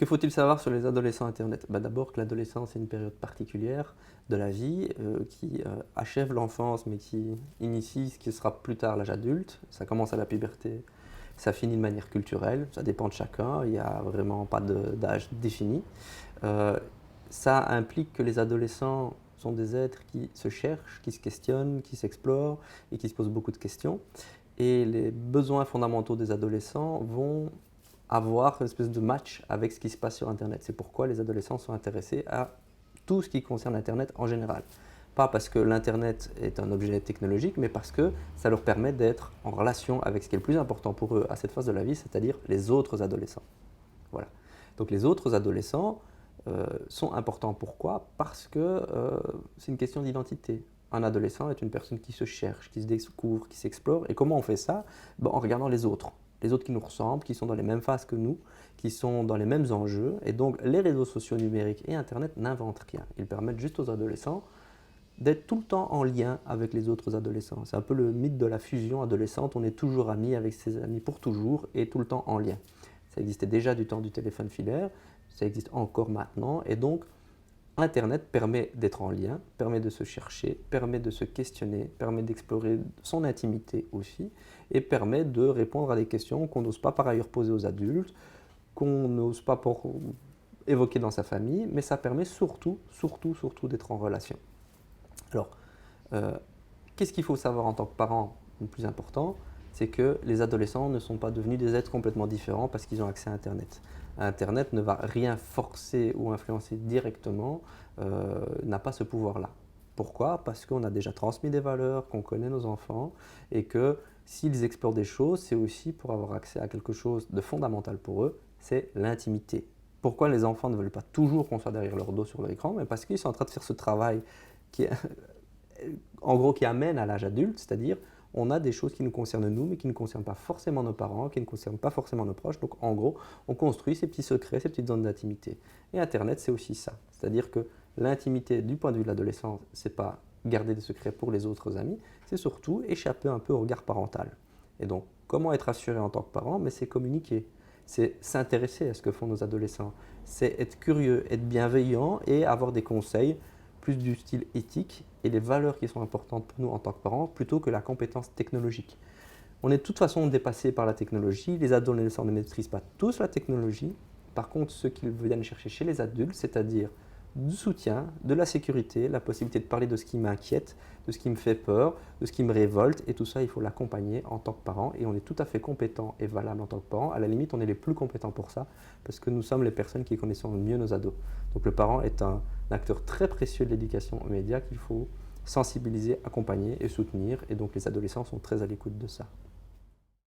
Que faut-il savoir sur les adolescents Internet? D'abord que l'adolescence est une période particulière de la vie qui achève l'enfance mais qui initie ce qui sera plus tard l'âge adulte. Ça commence à la puberté, ça finit de manière culturelle, ça dépend de chacun, il n'y a vraiment pas d'âge défini. Euh, Ça implique que les adolescents sont des êtres qui se cherchent, qui se questionnent, qui s'explorent et qui se posent beaucoup de questions. Et les besoins fondamentaux des adolescents vont avoir une espèce de match avec ce qui se passe sur Internet. C'est pourquoi les adolescents sont intéressés à tout ce qui concerne Internet en général. Pas parce que l'Internet est un objet technologique, mais parce que ça leur permet d'être en relation avec ce qui est le plus important pour eux à cette phase de la vie, c'est-à-dire les autres adolescents. Voilà. Donc les autres adolescents sont importants. Pourquoi? Parce que c'est une question d'identité. Un adolescent est une personne qui se cherche, qui se découvre, qui s'explore. Et comment on fait ça? En regardant les autres. Les autres qui nous ressemblent, qui sont dans les mêmes phases que nous, qui sont dans les mêmes enjeux. Et donc les réseaux sociaux numériques et Internet n'inventent rien. Ils permettent juste aux adolescents d'être tout le temps en lien avec les autres adolescents. C'est un peu le mythe de la fusion adolescente. On est toujours amis avec ses amis pour toujours et tout le temps en lien. Ça existait déjà du temps du téléphone filaire, ça existe encore maintenant. Et donc, Internet permet d'être en lien, permet de se chercher, permet de se questionner, permet d'explorer son intimité aussi, et permet de répondre à des questions qu'on n'ose pas par ailleurs poser aux adultes, qu'on n'ose pas évoquer dans sa famille, mais ça permet surtout d'être en relation. Alors, euh, qu'est-ce qu'il faut savoir en tant que parent? Le plus important, c'est que les adolescents ne sont pas devenus des êtres complètement différents parce qu'ils ont accès à Internet. Internet ne va rien forcer ou influencer directement, n'a pas ce pouvoir-là. Pourquoi? Parce qu'on a déjà transmis des valeurs, qu'on connaît nos enfants et que s'ils explorent des choses, c'est aussi pour avoir accès à quelque chose de fondamental pour eux, c'est l'intimité. Pourquoi les enfants ne veulent pas toujours qu'on soit derrière leur dos sur leur écran? Parce qu'ils sont en train de faire ce travail qui est en gros qui amène à l'âge adulte, c'est-à-dire on a des choses qui nous concernent nous, mais qui ne concernent pas forcément nos parents, qui ne concernent pas forcément nos proches. Donc en gros, on construit ces petits secrets, ces petites zones d'intimité. Et Internet, c'est aussi ça. C'est-à-dire que l'intimité, du point de vue de l'adolescent, c'est pas garder des secrets pour les autres amis, c'est surtout échapper un peu au regard parental. Et donc, comment être assuré en tant que parent? Mais c'est communiquer. C'est s'intéresser à ce que font nos adolescents. C'est être curieux, être bienveillant et avoir des conseils plus du style éthique et les valeurs qui sont importantes pour nous en tant que parents plutôt que la compétence technologique. On est de toute façon dépassé par la technologie, les adolescents ne maîtrisent pas tous la technologie, par contre ce qu'ils viennent chercher chez les adultes, c'est-à-dire du soutien, de la sécurité, la possibilité de parler de ce qui m'inquiète, de ce qui me fait peur, de ce qui me révolte, et tout ça, il faut l'accompagner en tant que parent, et on est tout à fait compétent et valable en tant que parent. À la limite, on est les plus compétents pour ça, parce que nous sommes les personnes qui connaissons le mieux nos ados. Donc le parent est un acteur très précieux de l'éducation aux médias qu'il faut sensibiliser, accompagner et soutenir, et donc les adolescents sont très à l'écoute de ça.